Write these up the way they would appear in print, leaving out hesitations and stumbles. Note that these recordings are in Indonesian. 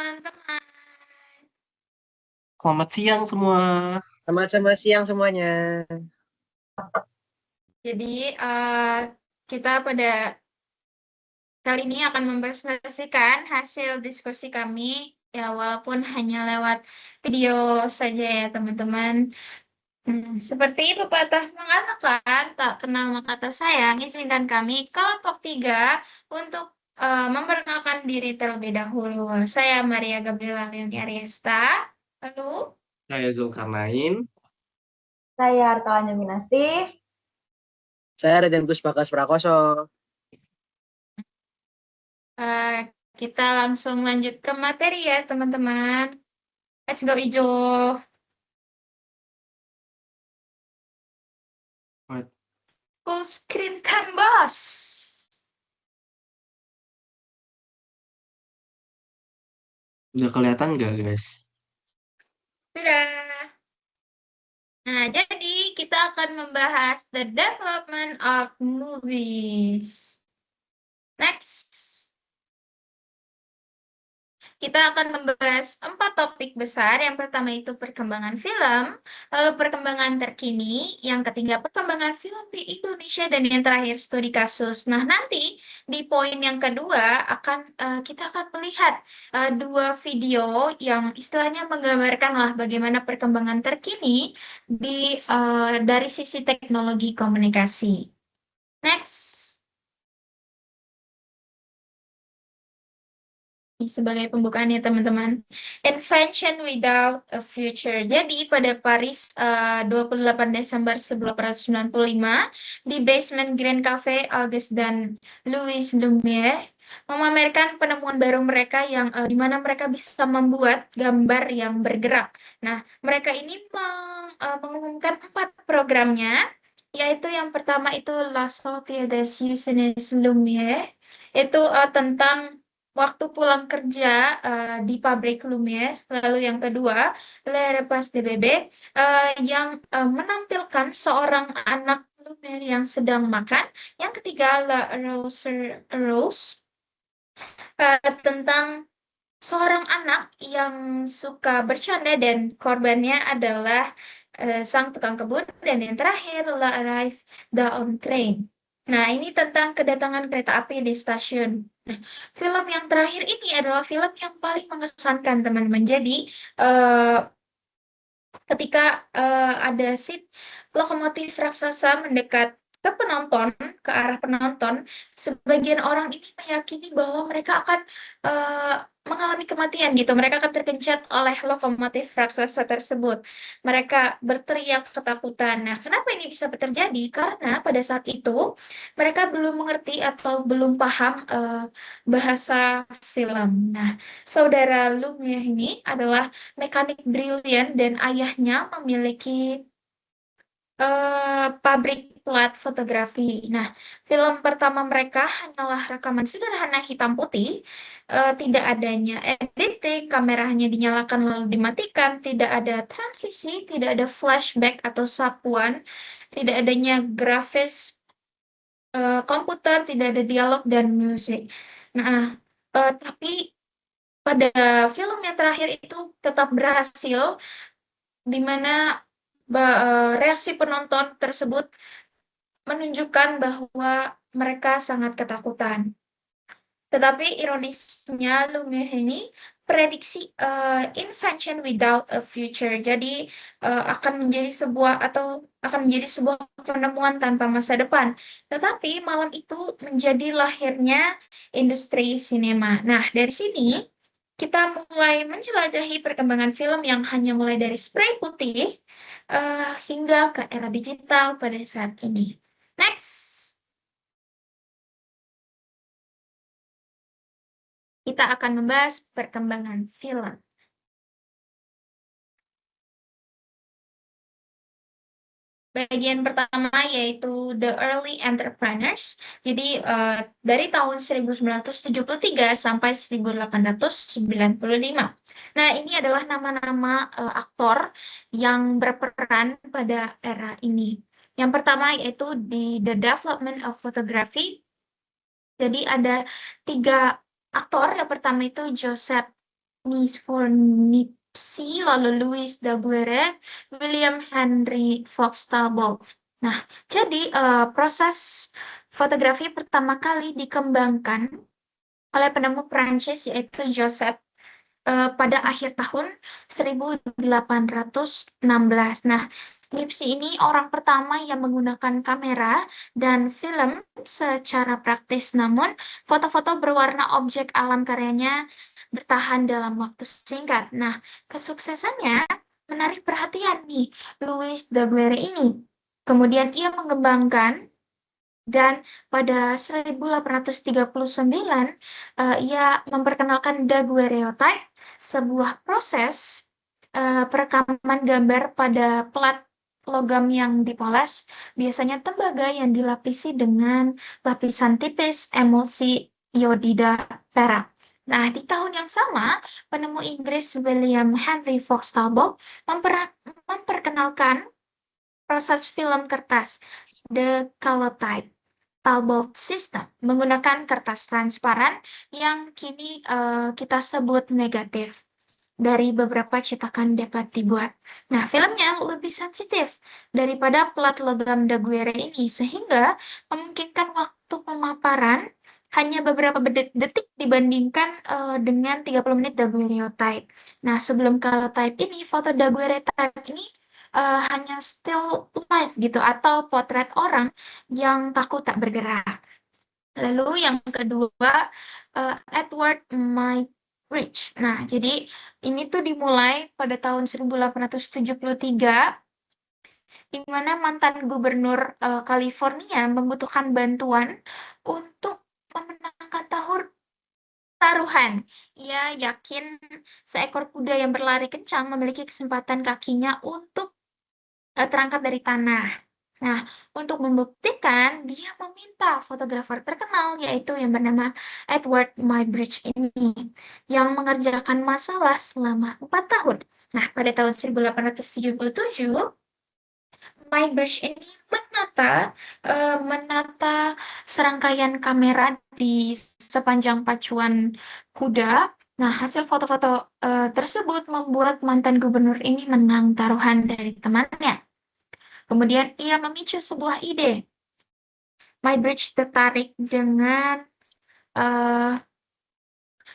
teman-teman. Selamat siang semua. Sama-sama siang semuanya. Jadi, eh, kita pada kali ini akan mempresentasikan hasil diskusi kami, ya walaupun hanya lewat video saja ya teman-teman. Seperti pepatah mengatakan, tak kenal maka tak sayang, izinkan kami kelompok 3 untuk memperkenalkan diri terlebih dahulu. Saya Maria Gabriela Leoni Ariesta. Lalu, Saya Zulkarnain. Saya Arkalanya Minasih. Saya Raden Puspakas Prakoso. eh, kita langsung lanjut ke materi ya teman-teman. Let's go Ijo. What? Full screen canvas. Udah kelihatan nggak, guys? Sudah. Nah, jadi kita akan membahas the development of movies. Next. Kita akan membahas 4 topik besar. Yang pertama itu perkembangan film, lalu perkembangan terkini, yang ketiga perkembangan film di Indonesia, dan yang terakhir studi kasus. Nah, nanti di poin yang kedua kita akan melihat 2 video yang istilahnya menggambarkan lah bagaimana perkembangan terkini dari sisi teknologi komunikasi. Next. Sebagai pembukaan ya teman-teman. Invention Without a Future. Jadi pada Paris 28 Desember 1895 di basement Grand Cafe, Auguste dan Louis Lumière memamerkan penemuan baru mereka yang di mana mereka bisa membuat gambar yang bergerak. Nah, mereka ini mengumumkan 4 programnya, yaitu yang pertama itu La Sortie des Usines Lumière, itu tentang waktu pulang kerja di pabrik Lumière. Lalu yang kedua, Le Repas de Bébé, yang menampilkan seorang anak Lumière yang sedang makan. Yang ketiga, La Rose, tentang seorang anak yang suka bercanda dan korbannya adalah sang tukang kebun. Dan yang terakhir, La Arrive on Train. Nah, ini tentang kedatangan kereta api di stasiun. Nah, film yang terakhir ini adalah film yang paling mengesankan, teman-teman. Jadi, ketika ada scene lokomotif raksasa mendekat ke arah penonton, sebagian orang ini meyakini bahwa mereka akan uh, mengalami kematian gitu. Mereka akan tergencet oleh lokomotif raksasa tersebut. Mereka berteriak ketakutan. Nah, kenapa ini bisa terjadi? Karena pada saat itu mereka belum mengerti atau belum paham bahasa film. Nah, saudara Lumia ini adalah mekanik brilian dan ayahnya memiliki pabrik plat fotografi. Nah, film pertama mereka hanyalah rekaman sederhana hitam putih, tidak adanya editing, kamera hanya dinyalakan lalu dimatikan, tidak ada transisi, tidak ada flashback atau sapuan, tidak adanya grafis komputer, tidak ada dialog dan musik. Nah, tapi pada film yang terakhir itu tetap berhasil, di mana reaksi penonton tersebut menunjukkan bahwa mereka sangat ketakutan. Tetapi ironisnya, Lumière ini prediksi invention without a future. Jadi akan menjadi sebuah penemuan tanpa masa depan. Tetapi malam itu menjadi lahirnya industri sinema. Nah, dari sini kita mulai menjelajahi perkembangan film yang hanya mulai dari spray putih hingga ke era digital pada saat ini. Next. Kita akan membahas perkembangan film. Bagian pertama yaitu The Early Entrepreneurs. Jadi dari tahun 1973 sampai 1895. Nah, ini adalah nama-nama aktor yang berperan pada era ini. Yang pertama yaitu di The Development of Photography. Jadi ada 3 aktor. Yang pertama itu Joseph Nice for Nipsey, lalu Louis Daguerre, William Henry Fox Talbot. Nah, jadi proses fotografi pertama kali dikembangkan oleh penemu Prancis yaitu Joseph pada akhir tahun 1816. Nah, Nipsey ini orang pertama yang menggunakan kamera dan film secara praktis, namun foto-foto berwarna objek alam karyanya bertahan dalam waktu singkat. Nah, kesuksesannya menarik perhatian nih Louis Daguerre ini. Kemudian ia mengembangkan dan pada 1839 ia memperkenalkan daguerreotype, sebuah proses perekaman gambar pada plat logam yang dipoles, biasanya tembaga yang dilapisi dengan lapisan tipis emulsi iodida perak. Nah, di tahun yang sama, penemu Inggris William Henry Fox Talbot memperkenalkan proses film kertas, the Calotype Talbot System, menggunakan kertas transparan yang kini kita sebut negatif. Dari beberapa cetakan dapat dibuat. Nah, filmnya lebih sensitif daripada plat logam Daguerre ini, sehingga memungkinkan waktu pemaparan hanya beberapa detik dibandingkan dengan 30 menit daguerreotype. Nah, sebelum Calotype ini, foto daguerreotype ini hanya still life gitu, atau potret orang yang kaku tak bergerak. Lalu yang kedua, Edward Muybridge. Nah, jadi ini tuh dimulai pada tahun 1873, di mana mantan gubernur California membutuhkan bantuan untuk memenangkan taruhan. Ia yakin seekor kuda yang berlari kencang memiliki kesempatan kakinya untuk terangkat dari tanah. Nah, untuk membuktikan, dia meminta fotografer terkenal, yaitu yang bernama Edward Muybridge ini, yang mengerjakan masalah selama 4 tahun. Nah, pada tahun 1877, Muybridge ini menata serangkaian kamera di sepanjang pacuan kuda. Nah, hasil foto-foto tersebut membuat mantan gubernur ini menang taruhan dari temannya. Kemudian ia memicu sebuah ide. Muybridge tertarik dengan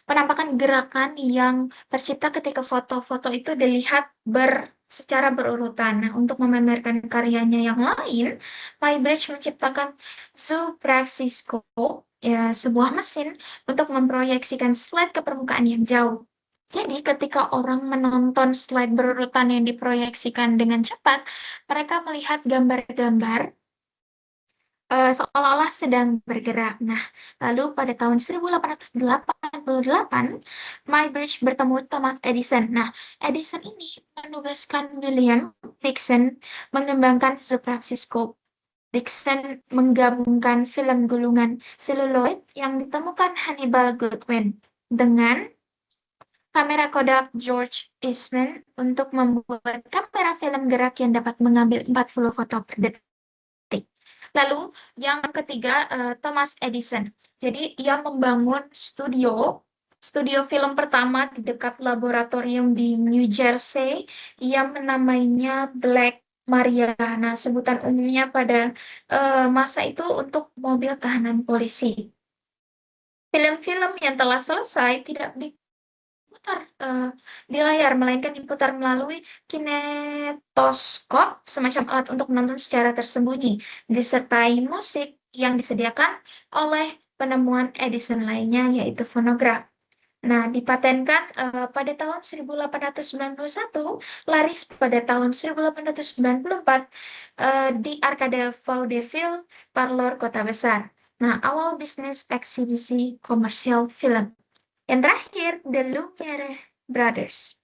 penampakan gerakan yang tercipta ketika foto-foto itu dilihat secara berurutan. Nah, untuk memamerkan karyanya yang lain, Muybridge menciptakan zoopraxiscope, ya, sebuah mesin untuk memproyeksikan slide ke permukaan yang jauh. Jadi ketika orang menonton slide berurutan yang diproyeksikan dengan cepat, mereka melihat gambar-gambar seolah-olah sedang bergerak. Nah, lalu pada tahun 1888, Muybridge bertemu Thomas Edison. Nah, Edison ini menugaskan William Dickson mengembangkan zoopraxiscope. Dickson menggabungkan film gulungan seluloid yang ditemukan Hannibal Goodwin dengan kamera Kodak George Eastman untuk membuat kamera film gerak yang dapat mengambil 40 foto per detik. Lalu yang ketiga, Thomas Edison. Jadi ia membangun studio film pertama di dekat laboratorium di New Jersey. Ia menamainya Black Maria. Nah, sebutan umumnya pada masa itu untuk mobil tahanan polisi. Film-film yang telah selesai tidak diputar di layar, melainkan diputar melalui kinetoskop, semacam alat untuk menonton secara tersembunyi, disertai musik yang disediakan oleh penemuan Edison lainnya, yaitu fonograf. Nah, dipatenkan pada tahun 1891, laris pada tahun 1894 di Arcade Vaudeville, Parlor Kota Besar. Nah, awal bisnis eksibisi komersial film. Yang terakhir, The Lumiere Brothers.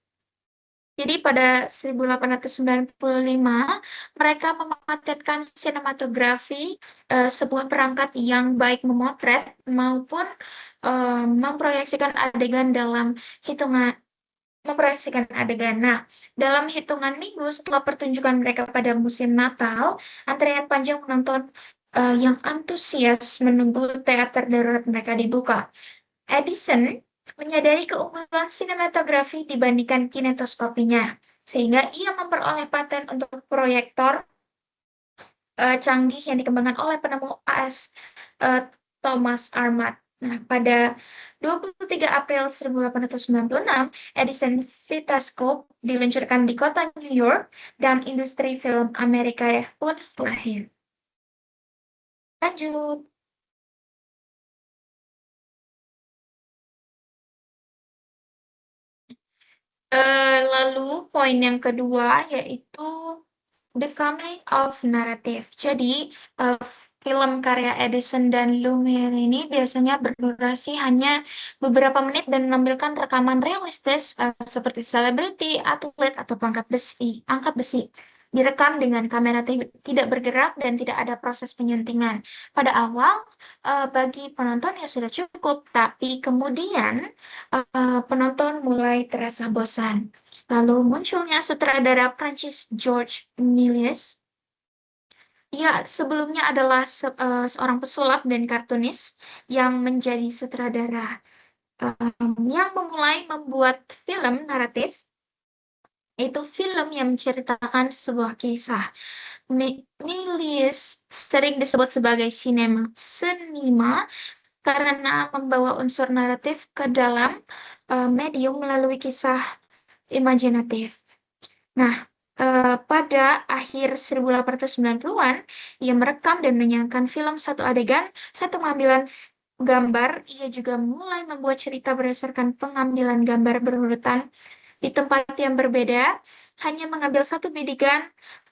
Jadi pada 1895, mereka mematenkan sinematografi, sebuah perangkat yang baik memotret maupun memproyeksikan adegan dalam hitungan. Nah, dalam hitungan minggu setelah pertunjukan mereka pada musim Natal, antrean panjang penonton yang antusias menunggu teater darurat mereka dibuka. Edison menyadari keunggulan sinematografi dibandingkan kinetoskopinya, sehingga ia memperoleh paten untuk proyektor canggih yang dikembangkan oleh penemu AS Thomas Armat. Nah, pada 23 April 1896, Edison Vitascope diluncurkan di kota New York dan industri film Amerika pun lahir. Lanjut. Lalu poin yang kedua yaitu the coming of narrative. Jadi, film karya Edison dan Lumiere ini biasanya berdurasi hanya beberapa menit dan menampilkan rekaman realistis seperti selebriti, atlet, atau angkat besi. Direkam dengan kamera tidak bergerak dan tidak ada proses penyuntingan. Pada awal, bagi penonton ya sudah cukup, tapi kemudian penonton mulai terasa bosan. Lalu munculnya sutradara Prancis George Méliès. Ia sebelumnya adalah seorang pesulap dan kartunis yang menjadi sutradara yang memulai membuat film naratif, yaitu film yang menceritakan sebuah kisah. Méliès sering disebut sebagai senima karena membawa unsur naratif ke dalam medium melalui kisah imajinatif. Nah, pada akhir 1890-an, ia merekam dan menyanyikan film satu adegan, satu pengambilan gambar. Ia juga mulai membuat cerita berdasarkan pengambilan gambar berurutan di tempat yang berbeda, hanya mengambil satu bidikan,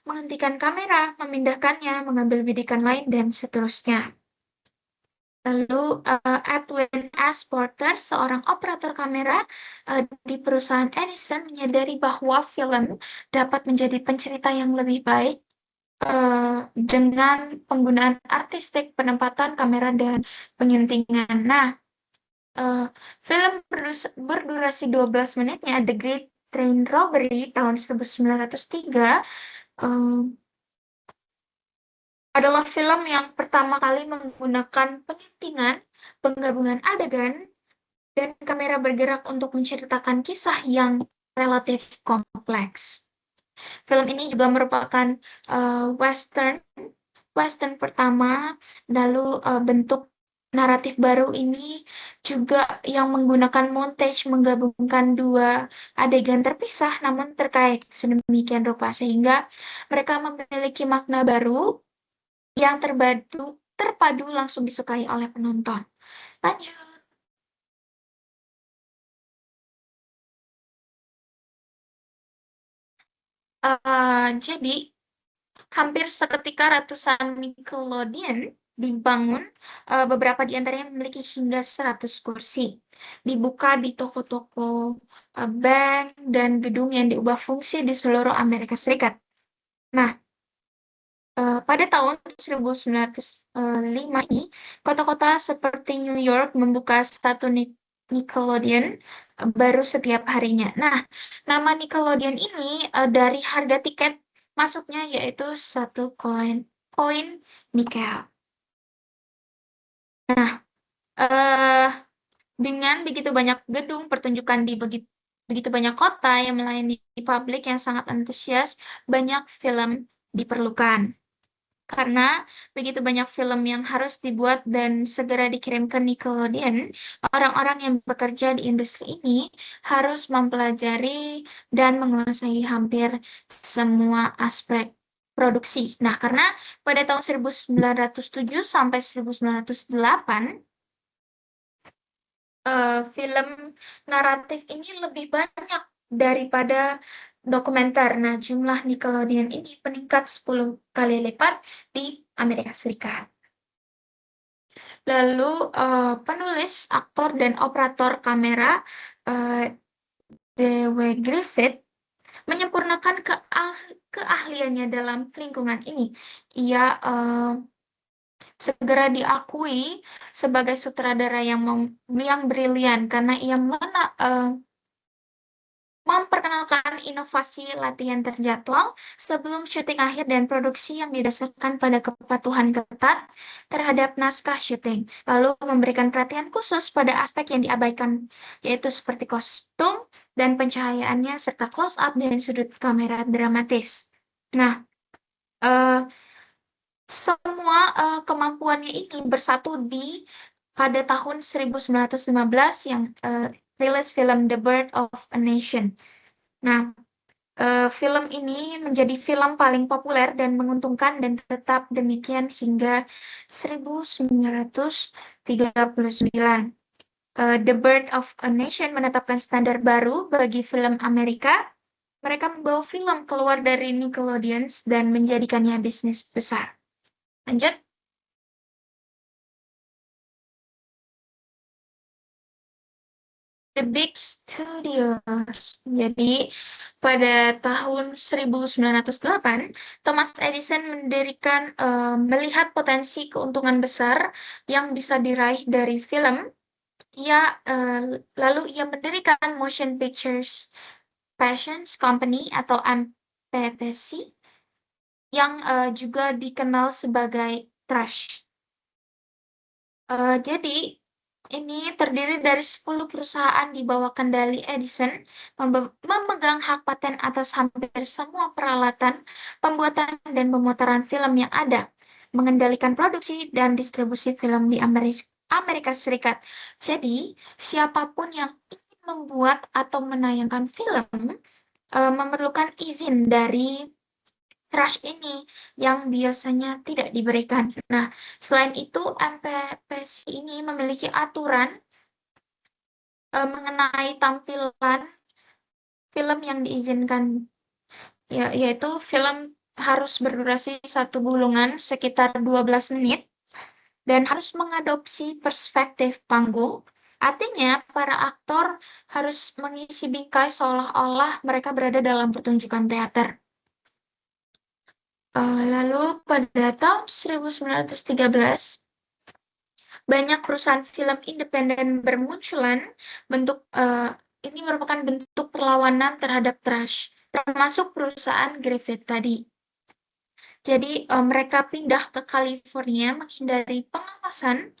menghentikan kamera, memindahkannya, mengambil bidikan lain, dan seterusnya. Lalu Edwin S. Porter, seorang operator kamera di perusahaan Edison, menyadari bahwa film dapat menjadi pencerita yang lebih baik dengan penggunaan artistik, penempatan kamera, dan penyuntingan. Nah, film berdurasi 12 menitnya, The Great Train Robbery tahun 1903, adalah film yang pertama kali menggunakan penyuntingan, penggabungan adegan, dan kamera bergerak untuk menceritakan kisah yang relatif kompleks. Film ini juga merupakan western pertama, lalu bentuk naratif baru ini juga yang menggunakan montage menggabungkan dua adegan terpisah namun terkait sedemikian rupa sehingga mereka memiliki makna baru yang terpadu langsung disukai oleh penonton. Lanjut. Jadi, hampir seketika ratusan Nickelodeon dibangun, beberapa di antaranya memiliki hingga 100 kursi. Dibuka di toko-toko, bank, dan gedung yang diubah fungsi di seluruh Amerika Serikat. Nah, pada tahun 1905 ini, kota-kota seperti New York membuka satu Nickelodeon baru setiap harinya. Nah, nama Nickelodeon ini dari harga tiket masuknya yaitu 1 koin nikel. Nah, dengan begitu banyak gedung pertunjukan di begitu banyak kota yang melayani publik yang sangat antusias, banyak film diperlukan. Karena begitu banyak film yang harus dibuat dan segera dikirim ke Nickelodeon, orang-orang yang bekerja di industri ini harus mempelajari dan menguasai hampir semua aspek produksi. Nah, karena pada tahun 1907 sampai 1908, film naratif ini lebih banyak daripada dokumenter. Nah, jumlah Nickelodeon ini meningkat 10 kali lipat di Amerika Serikat. Lalu, penulis, aktor, dan operator kamera D.W. Griffith menyempurnakan keahliannya dalam lingkungan ini. Ia segera diakui sebagai sutradara yang brilian karena ia memperkenalkan memperkenalkan inovasi latihan terjadwal sebelum syuting akhir dan produksi yang didasarkan pada kepatuhan ketat terhadap naskah syuting, lalu memberikan perhatian khusus pada aspek yang diabaikan, yaitu seperti kostum dan pencahayaannya serta close up dan sudut kamera dramatis. Nah, semua kemampuannya ini bersatu pada tahun 1915 yang rilis film The Birth of a Nation. Nah, film ini menjadi film paling populer dan menguntungkan dan tetap demikian hingga 1939. The Birth of a Nation menetapkan standar baru bagi film Amerika. Mereka membawa film keluar dari Nickelodeon dan menjadikannya bisnis besar. Lanjut. The Big Studios. Jadi, pada tahun 1908, Thomas Edison melihat potensi keuntungan besar yang bisa diraih dari film. Lalu ia mendirikan Motion Pictures Passions Company atau MPPC yang juga dikenal sebagai Trash. Jadi ini terdiri dari 10 perusahaan di bawah kendali Edison, memegang hak paten atas hampir semua peralatan, pembuatan dan pemutaran film yang ada, mengendalikan produksi dan distribusi film di Amerika Serikat. Jadi, siapapun yang ingin membuat atau menayangkan film memerlukan izin dari Trash ini yang biasanya tidak diberikan. Nah, selain itu, MPPC ini memiliki aturan mengenai tampilan film yang diizinkan, yaitu film harus berdurasi satu gulungan sekitar 12 menit dan harus mengadopsi perspektif panggung. Artinya, para aktor harus mengisi bingkai seolah-olah mereka berada dalam pertunjukan teater. Lalu pada tahun 1913, banyak perusahaan film independen bermunculan. Ini merupakan bentuk perlawanan terhadap Trash, termasuk perusahaan Griffith tadi. Jadi mereka pindah ke California menghindari pengawasan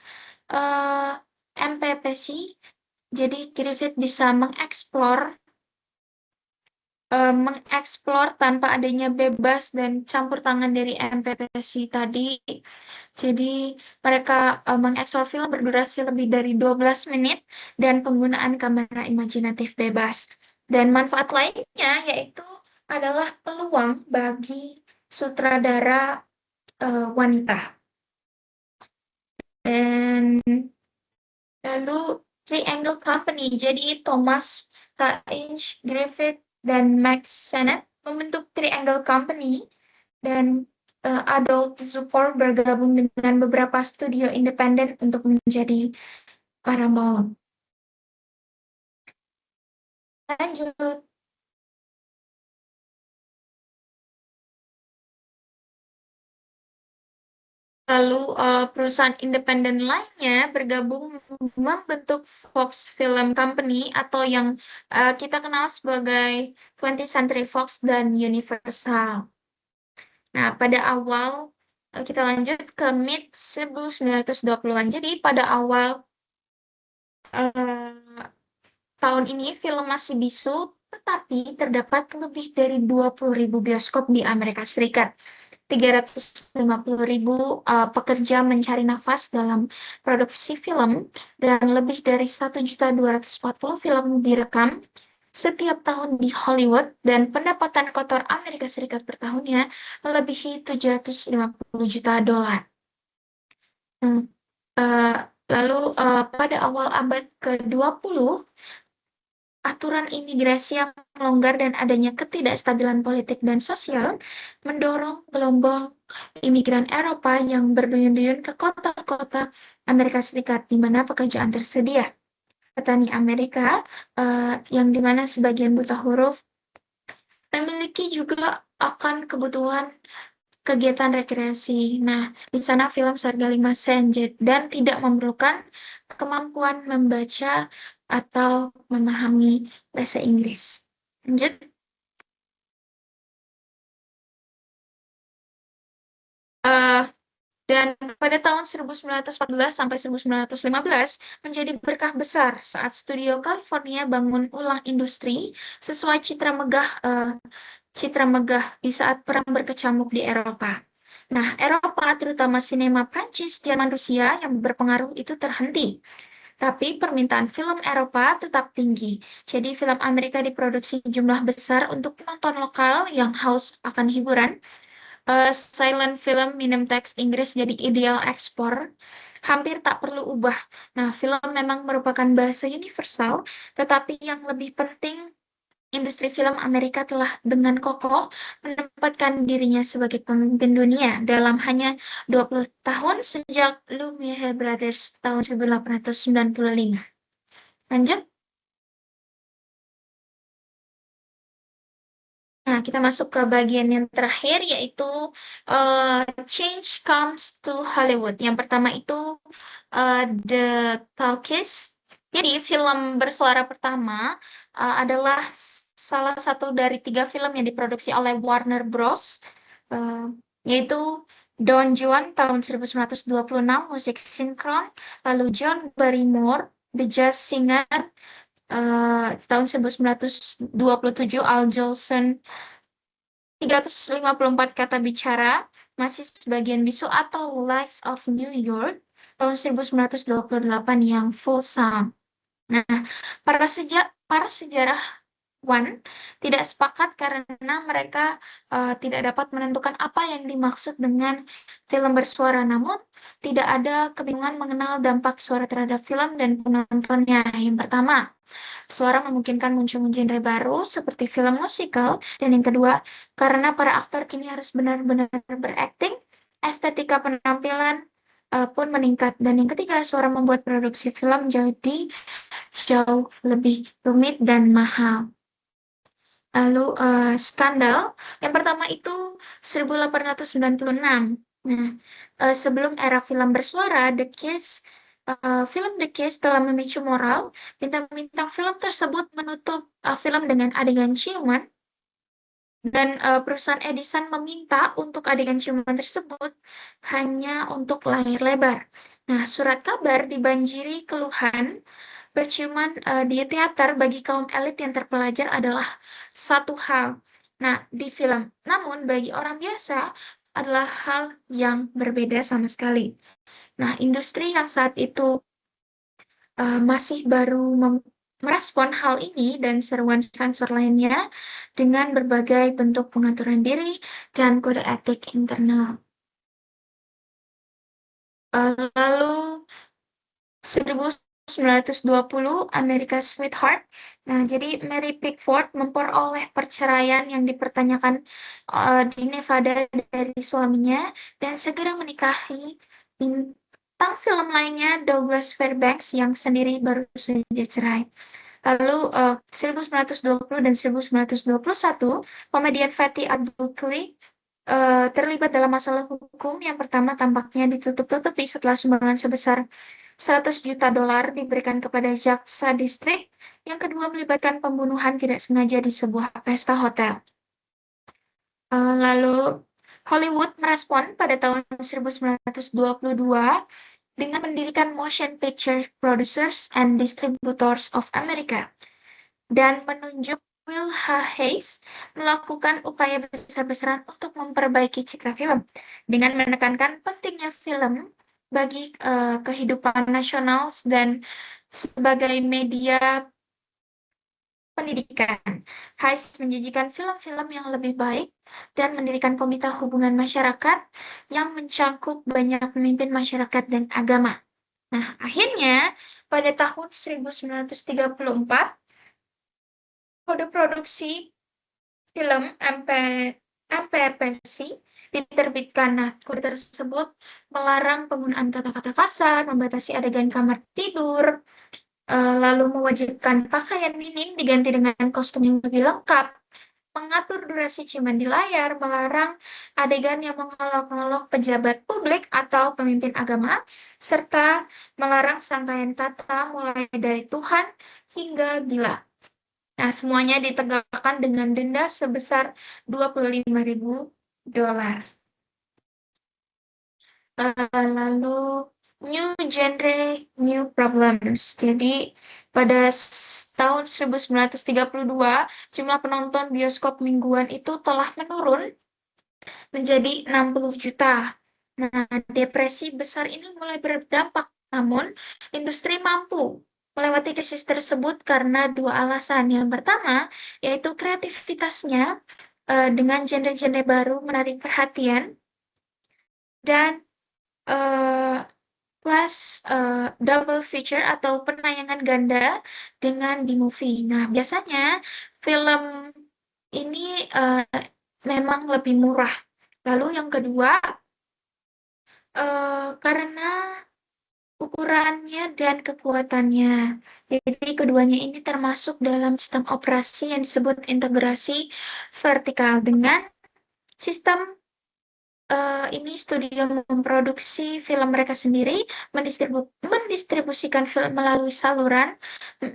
MPPC. Jadi Griffith bisa mengeksplor tanpa adanya bebas dan campur tangan dari MPPC tadi. Jadi mereka mengeksplor film berdurasi lebih dari 12 menit dan penggunaan kamera imajinatif bebas. Dan manfaat lainnya yaitu adalah peluang bagi sutradara wanita. Dan lalu Triangle Company, jadi Thomas K. Inge, Griffith, dan Max Sennett membentuk Triangle Company, dan Adolph Zukor bergabung dengan beberapa studio independen untuk menjadi Paramount. Lanjut. Lalu perusahaan independen lainnya bergabung membentuk Fox Film Company atau yang kita kenal sebagai 20th Century Fox dan Universal. Nah, pada awal kita lanjut ke mid 1920-an. Jadi pada awal tahun ini film masih bisu, tetapi terdapat lebih dari 20.000 bioskop di Amerika Serikat. 350.000 pekerja mencari nafas dalam produksi film dan lebih dari 1.240 film direkam setiap tahun di Hollywood, dan pendapatan kotor Amerika Serikat per tahunnya melebihi $750 juta. Lalu pada awal abad ke-20, aturan imigrasi yang melonggar dan adanya ketidakstabilan politik dan sosial mendorong gelombang imigran Eropa yang berduyun-duyun ke kota-kota Amerika Serikat di mana pekerjaan tersedia. Petani Amerika yang dimana sebagian buta huruf memiliki juga akan kebutuhan kegiatan rekreasi. Nah, di sana film seharga 5 sen dan tidak memerlukan kemampuan membaca atau memahami bahasa Inggris. Lanjut. Eh, dan pada tahun 1914 sampai 1915 menjadi berkah besar saat studio California bangun ulang industri sesuai citra megah di saat perang berkecamuk di Eropa. Nah, Eropa, terutama sinema Prancis, Jerman, Rusia yang berpengaruh itu terhenti. Tapi permintaan film Eropa tetap tinggi. Jadi film Amerika diproduksi jumlah besar untuk penonton lokal yang haus akan hiburan. Silent film minim teks Inggris jadi ideal ekspor. Hampir tak perlu ubah. Nah, film memang merupakan bahasa universal, tetapi yang lebih penting industri film Amerika telah dengan kokoh menempatkan dirinya sebagai pemimpin dunia dalam hanya 20 tahun sejak Lumiere Brothers tahun 1895. Lanjut. Nah, kita masuk ke bagian yang terakhir yaitu Change Comes to Hollywood. Yang pertama itu The Talkies. Jadi film bersuara pertama adalah salah satu dari 3 film yang diproduksi oleh Warner Bros. eh, yaitu Don Juan tahun 1926 musik sinkron, lalu John Barrymore The Jazz Singer tahun 1927 Al Jolson 354 kata bicara masih sebagian bisu atau Lights of New York tahun 1928 yang full sound. Nah, para sejarawan tidak sepakat karena mereka tidak dapat menentukan apa yang dimaksud dengan film bersuara. Namun, tidak ada kebingungan mengenal dampak suara terhadap film dan penontonnya. Yang pertama, suara memungkinkan munculnya genre baru seperti film musikal. Dan yang kedua, karena para aktor kini harus benar-benar berakting, estetika penampilan pun meningkat. Dan yang ketiga, suara membuat produksi film jadi jauh lebih rumit dan mahal. Lalu skandal, yang pertama itu 1896. Nah, sebelum era film bersuara, film The Kiss telah memicu moral. Bintang-bintang film tersebut menutup film dengan adegan ciuman dan perusahaan Edison meminta untuk adegan ciuman tersebut hanya untuk layar lebar. Nah, surat kabar dibanjiri keluhan berciuman di teater bagi kaum elit yang terpelajar adalah satu hal. Nah, di film. Namun bagi orang biasa adalah hal yang berbeda sama sekali. Nah, industri yang saat itu masih baru merespon hal ini dan seruan sensor lainnya dengan berbagai bentuk pengaturan diri dan kode etik internal. Lalu 1920 America Sweetheart. Nah, jadi Mary Pickford memperoleh perceraian yang dipertanyakan di Nevada dari suaminya dan segera menikahi bintang film lainnya Douglas Fairbanks yang sendiri baru saja cerai. Lalu 1920 dan 1921 komedian Fatty Buckley terlibat dalam masalah hukum. Yang pertama tampaknya ditutup-tutupi setelah sumbangan sebesar $100 juta diberikan kepada jaksa distrik. Yang kedua melibatkan pembunuhan tidak sengaja di sebuah pesta hotel. Lalu Hollywood merespon pada tahun 1922 dengan mendirikan Motion Picture Producers and Distributors of America dan menunjuk Will H. Hayes melakukan upaya besar-besaran untuk memperbaiki citra film dengan menekankan pentingnya film bagi kehidupan nasional dan sebagai media pendidikan. Hayes menjanjikan film-film yang lebih baik dan mendirikan komite hubungan masyarakat yang mencakup banyak pemimpin masyarakat dan agama. Nah, akhirnya pada tahun 1934 kode produksi film MPPC diterbitkan. Nah, kode tersebut melarang penggunaan kata-kata kasar, membatasi adegan kamar tidur, lalu mewajibkan pakaian minim diganti dengan kostum yang lebih lengkap, mengatur durasi ciuman di layar, melarang adegan yang mengolok-olok pejabat publik atau pemimpin agama, serta melarang serangkaian kata mulai dari Tuhan hingga gila. Nah, semuanya ditegakkan dengan denda sebesar $25.000. Lalu new genre, new problems. Jadi pada tahun 1932 jumlah penonton bioskop mingguan itu telah menurun menjadi 60 juta. Nah, depresi besar ini mulai berdampak, namun industri mampu melewati krisis tersebut karena dua alasan. Yang pertama, yaitu kreativitasnya dengan genre-genre baru menarik perhatian, dan eh, plus double feature atau penayangan ganda dengan B-movie. Nah, biasanya film ini memang lebih murah. Lalu yang kedua, karena ukurannya dan kekuatannya. Jadi keduanya ini termasuk dalam sistem operasi yang disebut integrasi vertikal. Dengan sistem ini studio memproduksi film mereka sendiri, mendistribusikan film melalui saluran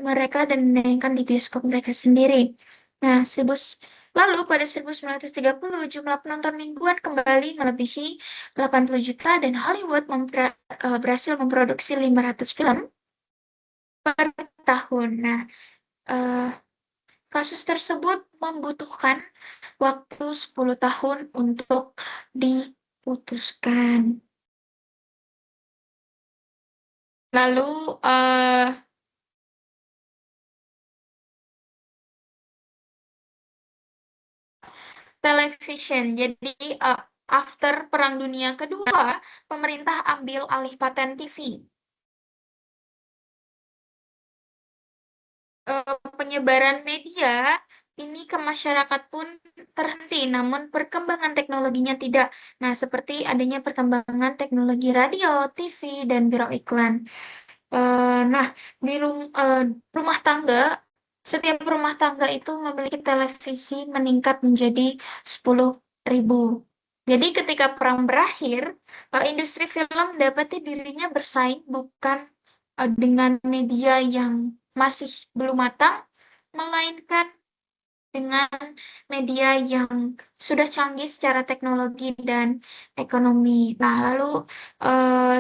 mereka dan menayangkan di bioskop mereka sendiri. Nah, lalu pada 1930 jumlah penonton mingguan kembali melebihi 80 juta dan Hollywood berhasil memproduksi 500 film per tahun. Nah, eh, kasus tersebut membutuhkan waktu 10 tahun untuk diputuskan. Lalu television. Jadi after Perang Dunia Kedua, pemerintah ambil alih paten TV. Penyebaran media ini ke masyarakat pun terhenti, namun perkembangan teknologinya tidak. Nah, seperti adanya perkembangan teknologi radio, TV, dan biro iklan. Nah, di rumah tangga, setiap rumah tangga itu memiliki televisi meningkat menjadi 10.000. Jadi ketika perang berakhir, industri film mendapati dirinya bersaing bukan dengan media yang masih belum matang, melainkan dengan media yang sudah canggih secara teknologi dan ekonomi. Nah, lalu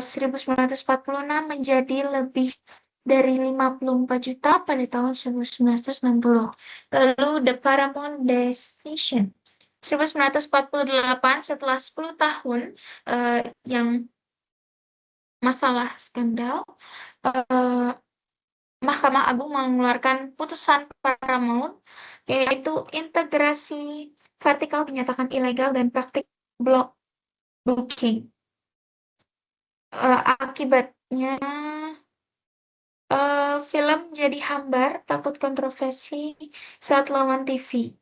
1946 menjadi lebih dari 54 juta pada tahun 1960. Lalu The Paramount Decision. 1948 setelah 10 tahun yang masalah skandal, Mahkamah Agung mengeluarkan putusan Paramount, yaitu integrasi vertikal dinyatakan ilegal dan praktik block booking. Akibatnya film jadi hambar, takut kontroversi saat lawan TV.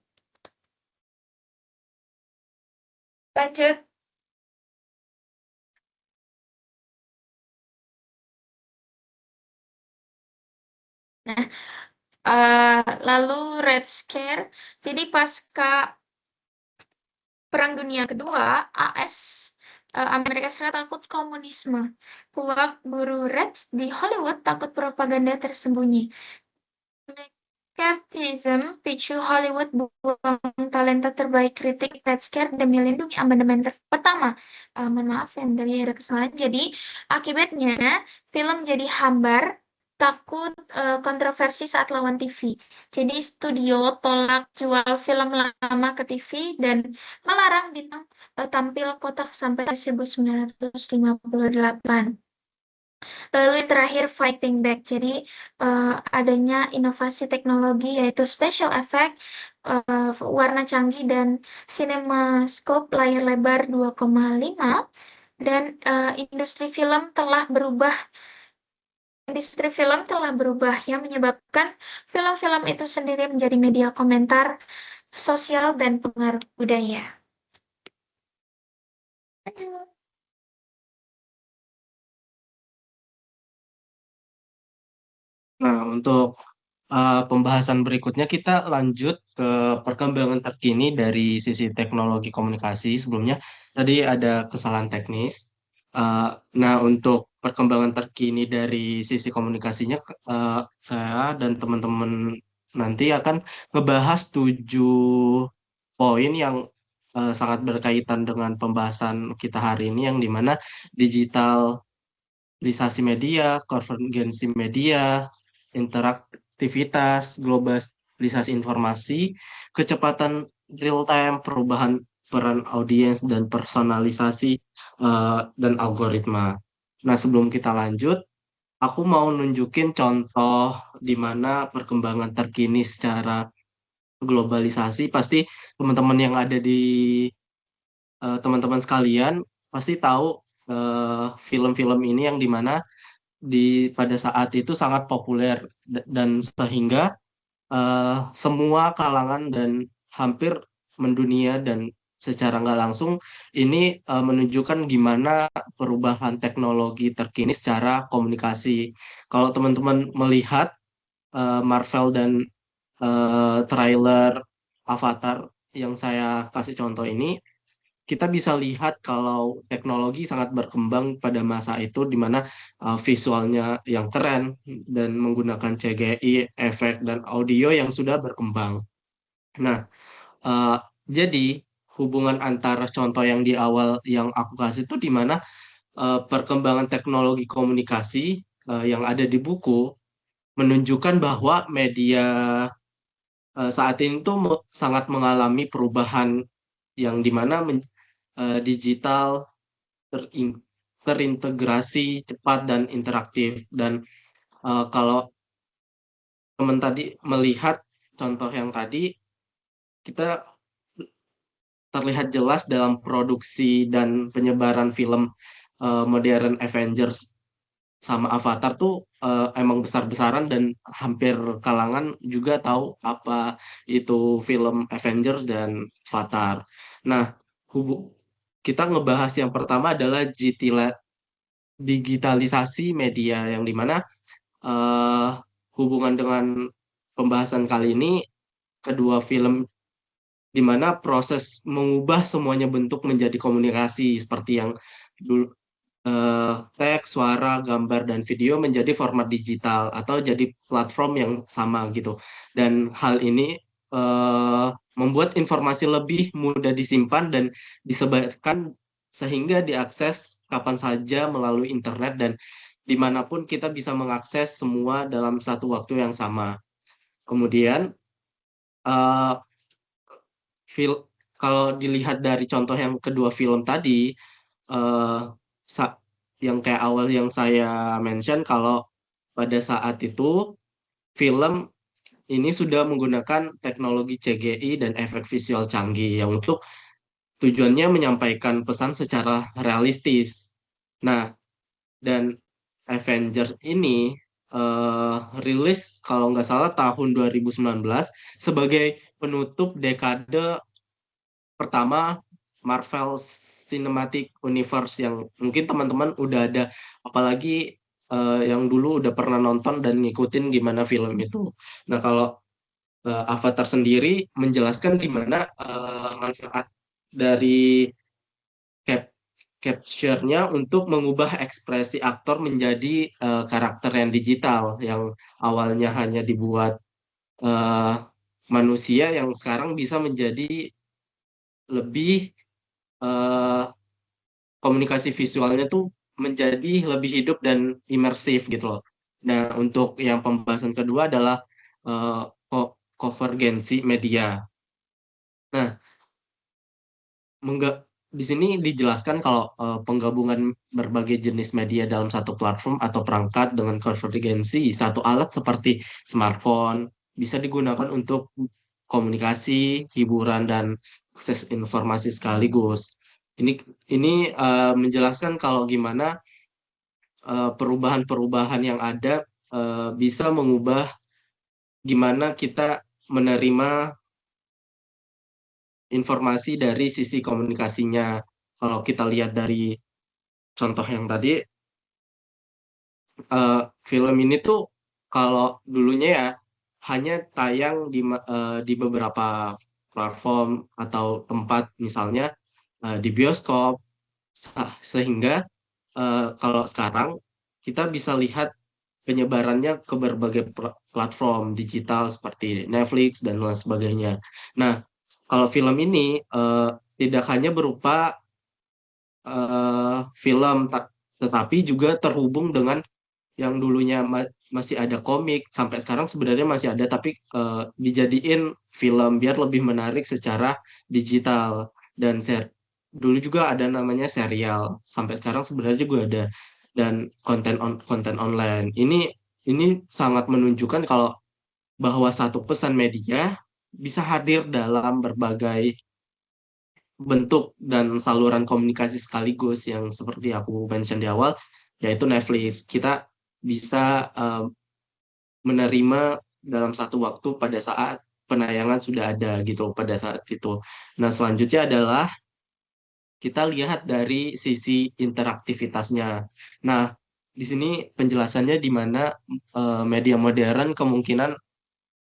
Lanjut. Nah, lalu Red Scare. Jadi pasca Perang Dunia Kedua, Amerika Serikat takut komunisme. Puak buruh Reds di Hollywood takut propaganda tersembunyi. McCarthyism picu Hollywood buang talenta terbaik. Kritik Red Scare demi melindungi amandemen pertama. Mohon maaf yang tadi ada kesalahan. Jadi akibatnya film jadi hambar, takut kontroversi saat lawan TV. Jadi studio tolak jual film lama ke TV dan melarang bintang tampil kotak sampai 1958. Lalu yang terakhir Fighting Back. Jadi adanya inovasi teknologi yaitu special effect, warna canggih dan CinemaScope layar lebar 2,5, dan industri film telah berubah yang menyebabkan film-film itu sendiri menjadi media komentar sosial dan pengaruh budaya. Aduh. Nah, untuk pembahasan berikutnya kita lanjut ke perkembangan terkini dari sisi teknologi komunikasi. Sebelumnya tadi ada kesalahan teknis. Uh, nah, untuk perkembangan terkini dari sisi komunikasinya, saya dan teman-teman nanti akan ngebahas 7 poin yang sangat berkaitan dengan pembahasan kita hari ini, yang dimana digitalisasi media, konvergensi media, interaktivitas, globalisasi informasi, kecepatan real time, perubahan peran audiens dan personalisasi dan algoritma. Nah, sebelum kita lanjut, aku mau nunjukin contoh di mana perkembangan terkini secara globalisasi. Pasti teman-teman yang ada di teman-teman sekalian pasti tahu film-film ini, yang dimana pada saat itu sangat populer dan sehingga semua kalangan dan hampir mendunia, dan secara nggak langsung ini menunjukkan gimana perubahan teknologi terkini secara komunikasi. Kalau teman-teman melihat Marvel dan trailer Avatar yang saya kasih contoh ini, kita bisa lihat kalau teknologi sangat berkembang pada masa itu, di mana visualnya yang keren dan menggunakan CGI, efek, dan audio yang sudah berkembang. Nah, eh, jadi hubungan antara contoh yang di awal yang aku kasih itu, di mana perkembangan teknologi komunikasi yang ada di buku menunjukkan bahwa media saat ini tuh sangat mengalami perubahan, yang dimana digital terintegrasi, cepat, dan interaktif. Dan kalau teman tadi melihat contoh yang tadi, kita terlihat jelas dalam produksi dan penyebaran film modern Avengers sama Avatar tuh emang besar-besaran, dan hampir kalangan juga tahu apa itu film Avengers dan Avatar. Nah, kita ngebahas yang pertama adalah digitalisasi media, yang dimana eh, hubungan dengan pembahasan kali ini, kedua film di mana proses mengubah semuanya bentuk menjadi komunikasi, seperti yang dulu teks, suara, gambar, dan video menjadi format digital atau jadi platform yang sama gitu. Dan hal ini membuat informasi lebih mudah disimpan dan disebarkan, sehingga diakses kapan saja melalui internet, dan dimanapun kita bisa mengakses semua dalam satu waktu yang sama. Kemudian, eh, kalau dilihat dari contoh yang kedua film tadi, eh, yang kayak awal yang saya mention, kalau pada saat itu film ini sudah menggunakan teknologi CGI dan efek visual canggih, yang untuk tujuannya menyampaikan pesan secara realistis. Nah, dan Avengers ini eh, rilis kalau nggak salah tahun 2019 sebagai penutup dekade pertama Marvel Cinematic Universe, yang mungkin teman-teman udah ada, apalagi yang dulu udah pernah nonton dan ngikutin gimana film itu. Nah, kalau Avatar sendiri menjelaskan gimana manfaat dari cap capture-nya untuk mengubah ekspresi aktor menjadi karakter yang digital, yang awalnya hanya dibuat eh, manusia, yang sekarang bisa menjadi lebih eh, komunikasi visualnya tuh menjadi lebih hidup dan imersif gitu loh. Nah, untuk yang pembahasan kedua adalah eh, konvergensi media. Nah, di sini dijelaskan kalau penggabungan berbagai jenis media dalam satu platform atau perangkat dengan konvergensi satu alat seperti smartphone bisa digunakan untuk komunikasi, hiburan, dan akses informasi sekaligus. Ini ini menjelaskan kalau gimana perubahan-perubahan yang ada bisa mengubah gimana kita menerima informasi dari sisi komunikasinya. Kalau kita lihat dari contoh yang tadi, film ini tuh kalau dulunya ya hanya tayang di beberapa platform atau tempat, misalnya di bioskop, sehingga kalau sekarang kita bisa lihat penyebarannya ke berbagai platform digital seperti Netflix dan lain sebagainya. Nah, kalau film ini tidak hanya berupa film, tetapi juga terhubung dengan yang dulunya masih ada komik, sampai sekarang sebenarnya masih ada, tapi dijadiin film biar lebih menarik secara digital. Dan dulu juga ada namanya serial, sampai sekarang sebenarnya juga ada, dan konten online. Ini sangat menunjukkan kalau bahwa satu pesan media bisa hadir dalam berbagai bentuk dan saluran komunikasi sekaligus, yang seperti aku mention di awal, yaitu Netflix. Kita bisa menerima dalam satu waktu pada saat penayangan sudah ada gitu pada saat itu. Nah, selanjutnya adalah kita lihat dari sisi interaktivitasnya. Nah, di sini penjelasannya di mana media modern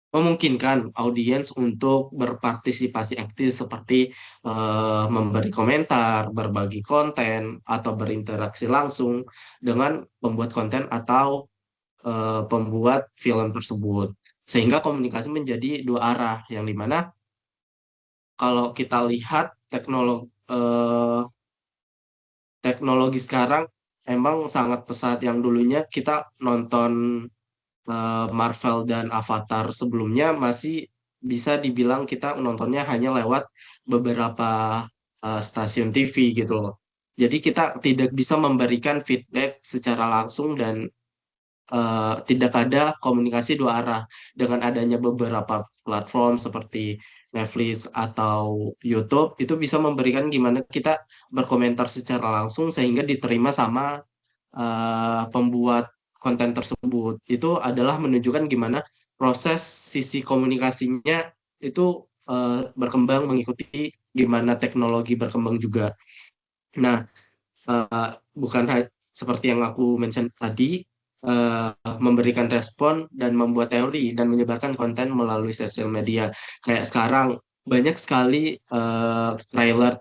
memungkinkan audiens untuk berpartisipasi aktif seperti memberi komentar, berbagi konten, atau berinteraksi langsung dengan pembuat konten atau pembuat film tersebut. Sehingga komunikasi menjadi dua arah, yang dimana kalau kita lihat teknologi sekarang emang sangat pesat. Yang dulunya kita nonton Marvel dan Avatar sebelumnya masih bisa dibilang kita nontonnya hanya lewat beberapa stasiun TV gitu loh. Jadi kita tidak bisa memberikan feedback secara langsung dan tidak ada komunikasi dua arah. Dengan adanya beberapa platform seperti Netflix atau YouTube, itu bisa memberikan gimana kita berkomentar secara langsung sehingga diterima sama pembuat konten tersebut. Itu adalah menunjukkan gimana proses sisi komunikasinya itu berkembang mengikuti gimana teknologi berkembang juga. Nah, bukan seperti yang aku mention tadi, memberikan respon dan membuat teori dan menyebarkan konten melalui sosial media. Kayak sekarang banyak sekali trailer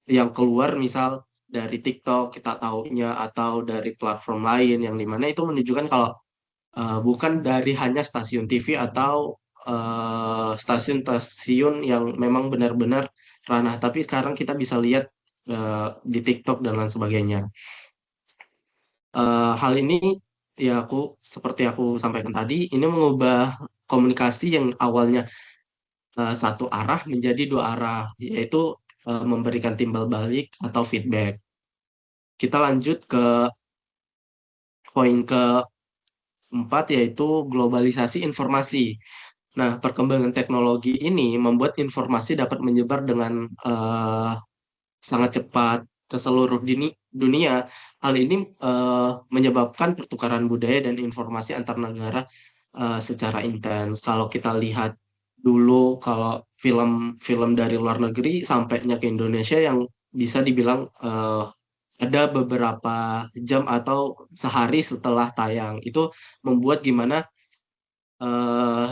yang keluar, misal dari TikTok kita taunya, atau dari platform lain, yang dimana itu menunjukkan kalau bukan dari hanya stasiun TV atau stasiun-stasiun yang memang benar-benar ranah, tapi sekarang kita bisa lihat di TikTok dan lain sebagainya. Hal ini ya seperti aku sampaikan tadi, ini mengubah komunikasi yang awalnya satu arah menjadi dua arah, yaitu memberikan timbal balik atau feedback. Kita lanjut ke poin keempat, yaitu globalisasi informasi. Nah, perkembangan teknologi ini membuat informasi dapat menyebar dengan sangat cepat ke seluruh dunia. Hal ini menyebabkan pertukaran budaya dan informasi antar negara secara intens. Kalau kita lihat dulu, kalau film-film dari luar negeri sampainya ke Indonesia yang bisa dibilang ada beberapa jam atau sehari setelah tayang. Itu membuat gimana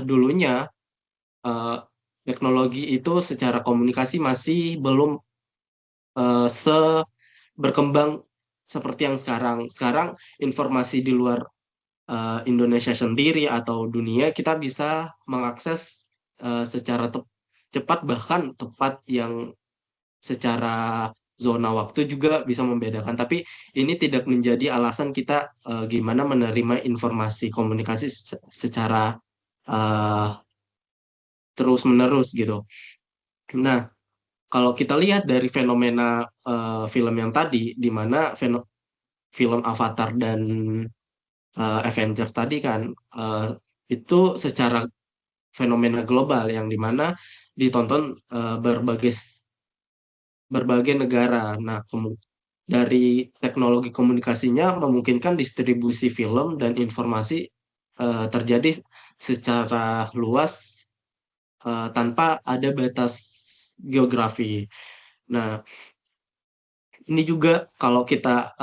dulunya eh, teknologi itu secara komunikasi masih belum berkembang seperti yang sekarang. Sekarang informasi di luar Indonesia sendiri atau dunia kita bisa mengakses secara cepat, bahkan tepat, yang secara zona waktu juga bisa membedakan. Tapi ini tidak menjadi alasan kita gimana menerima informasi komunikasi secara uh, terus-menerus gitu. Nah, kalau kita lihat dari fenomena film yang tadi, di mana film Avatar dan Avengers tadi kan, itu secara fenomena global yang dimana ditonton berbagai negara. Nah, dari teknologi komunikasinya memungkinkan distribusi film dan informasi terjadi secara luas tanpa ada batas geografi. Nah, ini juga kalau kita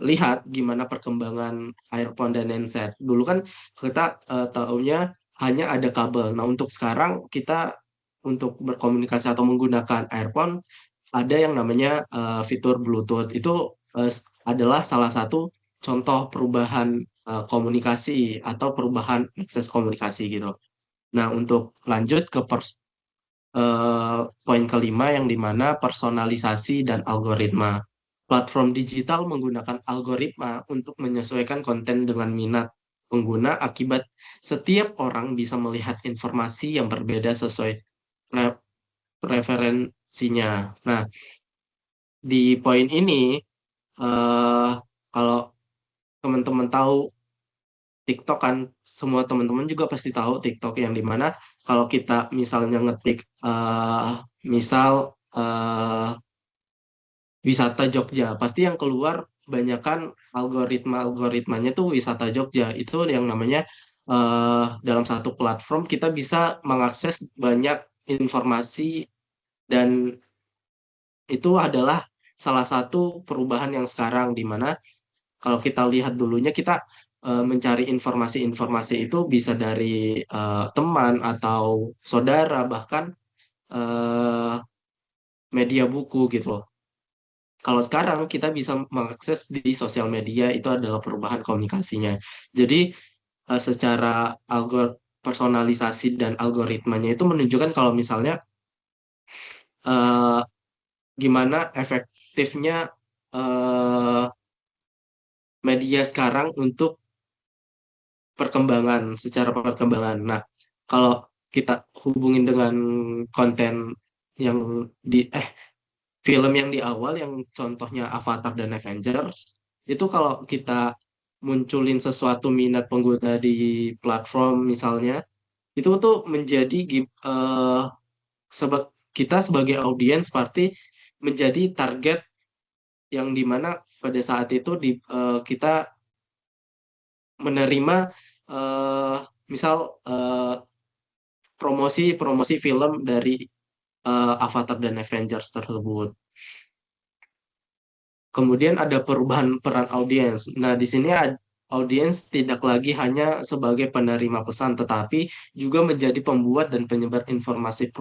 lihat gimana perkembangan earphone dan handset. Dulu kan kita tahunya hanya ada kabel. Nah, untuk sekarang kita untuk berkomunikasi atau menggunakan earphone ada yang namanya fitur Bluetooth. Itu adalah salah satu contoh perubahan komunikasi atau perubahan akses komunikasi gitu. Nah, untuk lanjut ke poin kelima yang dimana personalisasi dan algoritma. Platform digital menggunakan algoritma untuk menyesuaikan konten dengan minat pengguna akibat setiap orang bisa melihat informasi yang berbeda sesuai pre- preferensinya. Nah, di poin ini, eh, kalau teman-teman tahu TikTok kan, semua teman-teman juga pasti tahu TikTok yang dimana kalau kita misalnya ngetik misal wisata Jogja, pasti yang keluar kebanyakan algoritmanya tuh wisata Jogja. Itu yang namanya dalam satu platform kita bisa mengakses banyak informasi dan itu adalah salah satu perubahan yang sekarang di mana kalau kita lihat dulunya kita mencari informasi-informasi itu bisa dari teman atau saudara bahkan eh, media buku gitu loh. Kalau sekarang kita bisa mengakses di sosial media itu adalah perubahan komunikasinya. Jadi secara personalisasi dan algoritmanya itu menunjukkan kalau misalnya eh, gimana efektifnya eh, media sekarang untuk secara perkembangan. Nah, kalau kita hubungin dengan konten yang film yang di awal yang contohnya Avatar dan Avengers, itu kalau kita munculin sesuatu minat pengguna di platform misalnya, itu tuh menjadi kita sebagai audiens pasti menjadi target yang dimana pada saat itu kita menerima eh, misal promosi film dari Avatar dan Avengers tersebut. Kemudian ada perubahan peran audiens. Nah, di sini audiens tidak lagi hanya sebagai penerima pesan, tetapi juga menjadi pembuat dan penyebar informasi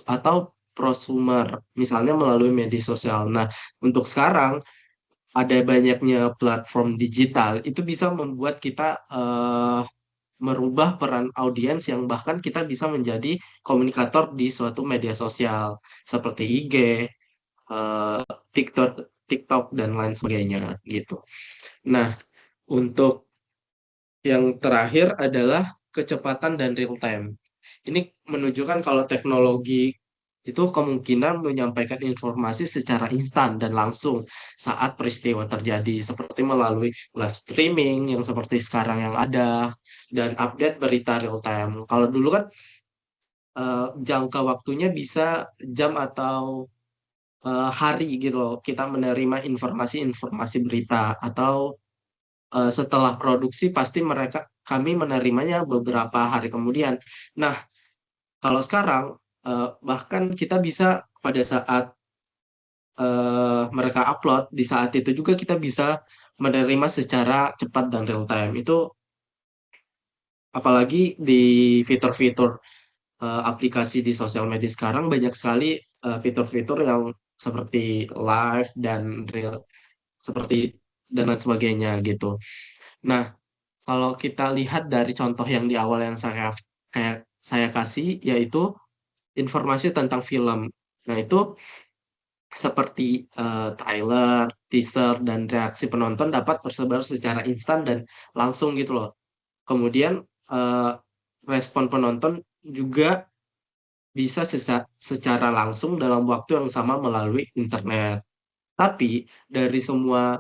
atau prosumer, misalnya melalui media sosial. Nah, untuk sekarang ada banyaknya platform digital, itu bisa membuat kita merubah peran audiens yang bahkan kita bisa menjadi komunikator di suatu media sosial seperti IG, eh, TikTok, TikTok dan lain sebagainya gitu. Nah, untuk yang terakhir adalah kecepatan dan real time. Ini menunjukkan kalau teknologi itu kemungkinan menyampaikan informasi secara instan dan langsung saat peristiwa terjadi, seperti melalui live streaming yang seperti sekarang yang ada, dan update berita real time. Kalau dulu kan jangka waktunya bisa jam atau hari gitu loh, kita menerima informasi-informasi berita, atau setelah produksi pasti kami menerimanya beberapa hari kemudian. Nah, kalau sekarang bahkan kita bisa pada saat mereka upload di saat itu juga kita bisa menerima secara cepat dan real time. Itu apalagi di fitur-fitur aplikasi di sosial media sekarang banyak sekali fitur-fitur yang seperti live dan real seperti dan lain sebagainya gitu. Nah, kalau kita lihat dari contoh yang di awal yang kayak saya kasih yaitu informasi tentang film. Nah, itu seperti trailer, teaser, dan reaksi penonton dapat tersebar secara instan dan langsung gitu loh. Kemudian eh, respon penonton juga bisa secara langsung dalam waktu yang sama melalui internet. Tapi dari semua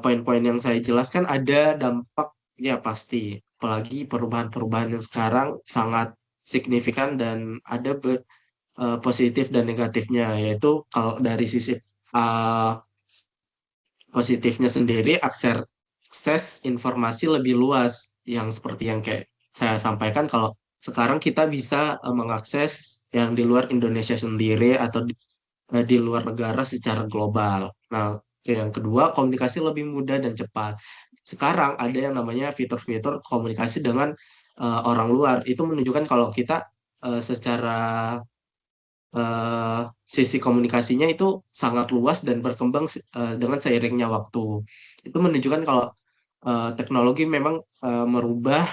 poin-poin yang saya jelaskan ada dampaknya pasti. Apalagi perubahan-perubahan yang sekarang sangat signifikan dan ada positif dan negatifnya, yaitu kalau dari sisi uh, positifnya sendiri akses informasi lebih luas yang seperti yang kayak saya sampaikan kalau sekarang kita bisa mengakses yang di luar Indonesia sendiri atau di luar negara secara global. Nah, yang kedua komunikasi lebih mudah dan cepat. Sekarang ada yang namanya fitur-fitur komunikasi dengan orang luar. Itu menunjukkan kalau kita secara eh, sisi komunikasinya itu sangat luas dan berkembang dengan seiringnya waktu. Itu menunjukkan kalau teknologi memang merubah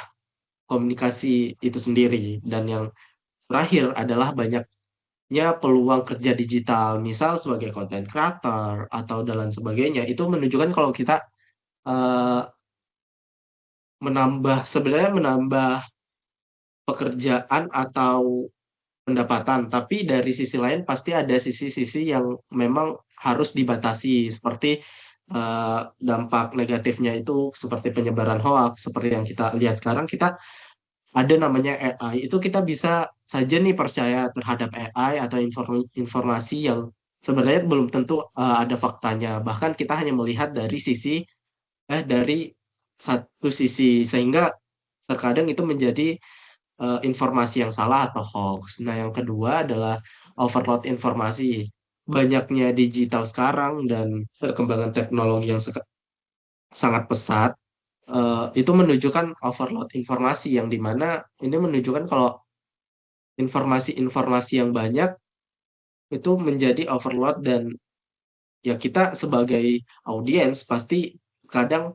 komunikasi itu sendiri. Dan yang terakhir adalah banyaknya peluang kerja digital, misal sebagai content creator atau dan lain sebagainya. Itu menunjukkan kalau kita eh, sebenarnya menambah pekerjaan atau pendapatan, tapi dari sisi lain pasti ada sisi-sisi yang memang harus dibatasi, seperti dampak negatifnya itu seperti penyebaran hoax, seperti yang kita lihat sekarang. Kita ada namanya AI, itu kita bisa saja nih percaya terhadap AI atau informasi yang sebenarnya belum tentu ada faktanya. Bahkan kita hanya melihat dari satu sisi, sehingga terkadang itu menjadi informasi yang salah atau hoax. Nah, yang kedua adalah overload informasi. Banyaknya digital sekarang dan perkembangan teknologi yang sangat pesat, itu menunjukkan overload informasi, yang dimana ini menunjukkan kalau informasi-informasi yang banyak itu menjadi overload. Dan ya kita sebagai audiens pasti kadang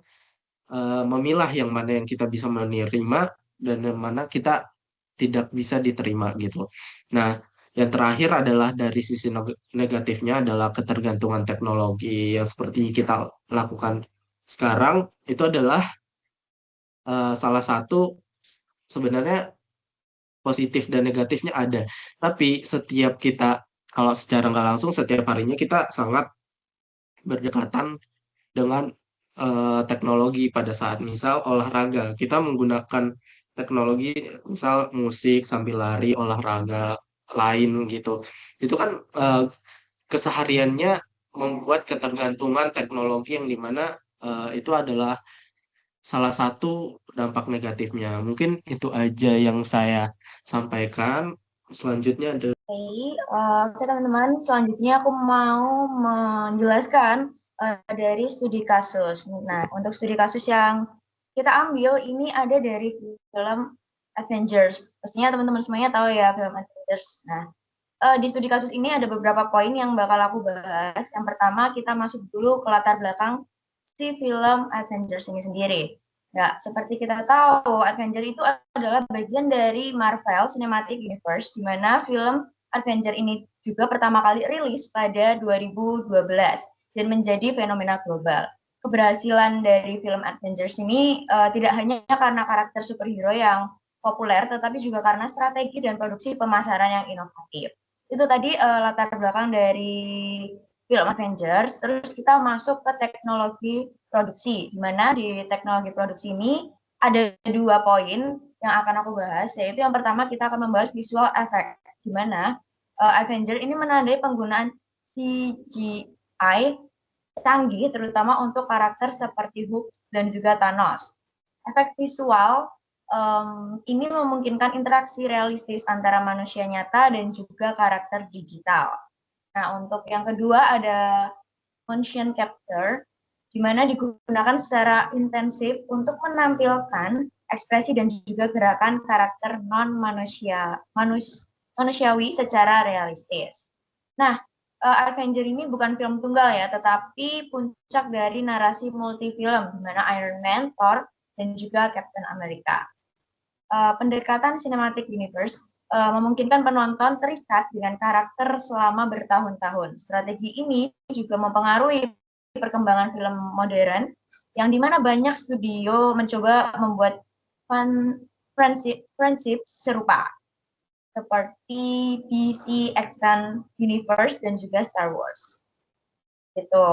memilah yang mana yang kita bisa menerima dan yang mana kita tidak bisa diterima gitu. Nah, yang terakhir adalah dari sisi negatifnya adalah ketergantungan teknologi yang seperti kita lakukan sekarang. Itu adalah salah satu, sebenarnya positif dan negatifnya ada. Tapi setiap kita, kalau secara nggak langsung, setiap harinya kita sangat berdekatan dengan teknologi. Pada saat misal olahraga, kita menggunakan teknologi, misal musik sambil lari, olahraga lain gitu. Itu kan kesehariannya membuat ketergantungan teknologi, yang dimana itu adalah salah satu dampak negatifnya. Mungkin itu aja yang saya sampaikan. Selanjutnya ada. Oke teman-teman, selanjutnya aku mau menjelaskan dari studi kasus. Nah, untuk studi kasus yang kita ambil ini ada dari film Avengers. Pastinya teman-teman semuanya tahu ya film Avengers. Nah, di studi kasus ini ada beberapa poin yang bakal aku bahas. Yang pertama, kita masuk dulu ke latar belakang si film Avengers ini sendiri. Ya, seperti kita tahu, Avengers itu adalah bagian dari Marvel Cinematic Universe, di mana film Avengers ini juga pertama kali rilis pada 2012 dan menjadi fenomena global. Keberhasilan dari film Avengers ini tidak hanya karena karakter superhero yang populer, tetapi juga karena strategi dan produksi pemasaran yang inovatif. Itu tadi latar belakang dari film Avengers. Terus kita masuk ke teknologi produksi, di mana di teknologi produksi ini ada 2 poin yang akan aku bahas, yaitu yang pertama kita akan membahas visual effect, di mana Avengers ini menandai penggunaan CGI canggih, terutama untuk karakter seperti Hulk dan juga Thanos. Efek visual ini memungkinkan interaksi realistis antara manusia nyata dan juga karakter digital. Nah, untuk yang kedua ada motion capture, di mana digunakan secara intensif untuk menampilkan ekspresi dan juga gerakan karakter manusiawi secara realistis. Nah, Avengers ini bukan film tunggal ya, tetapi puncak dari narasi multifilm, di mana Iron Man, Thor, dan juga Captain America. Pendekatan Cinematic Universe memungkinkan penonton terikat dengan karakter selama bertahun-tahun. Strategi ini juga mempengaruhi perkembangan film modern, yang dimana banyak studio mencoba membuat friendship serupa, seperti DC Extended Universe dan juga Star Wars. Gitu.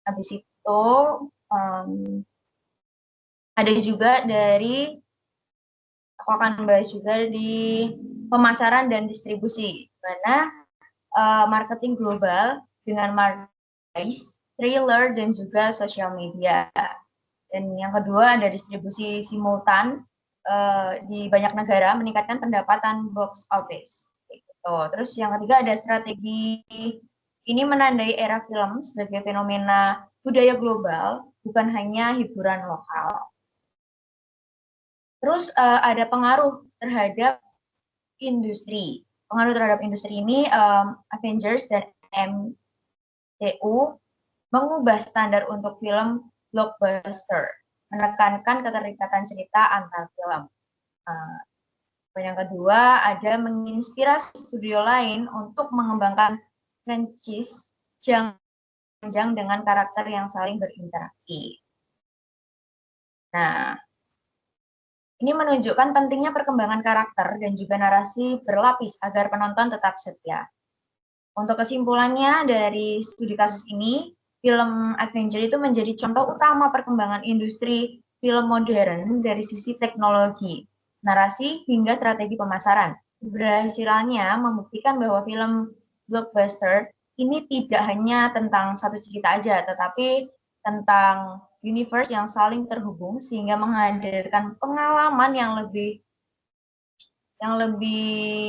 Habis itu ada juga dari, aku akan bahas juga di pemasaran dan distribusi, di mana marketing global dengan marketplace, trailer, dan juga sosial media. Dan yang kedua ada distribusi simultan di banyak negara, meningkatkan pendapatan box office. Gitu. Terus yang ketiga ada strategi, ini menandai era film sebagai fenomena budaya global, bukan hanya hiburan lokal. Terus ada pengaruh terhadap industri. Pengaruh terhadap industri ini, Avengers dan MCU mengubah standar untuk film blockbuster. menekankan keterikatan cerita antar film. Yang kedua, ada menginspirasi studio lain untuk mengembangkan franchise yang panjang dengan karakter yang saling berinteraksi. Nah, ini menunjukkan pentingnya perkembangan karakter dan juga narasi berlapis agar penonton tetap setia. Untuk kesimpulannya dari studi kasus ini, film adventure itu menjadi contoh utama perkembangan industri film modern dari sisi teknologi, narasi, hingga strategi pemasaran. Keberhasilannya membuktikan bahwa film blockbuster ini tidak hanya tentang satu cerita aja, tetapi tentang universe yang saling terhubung sehingga menghadirkan pengalaman yang lebih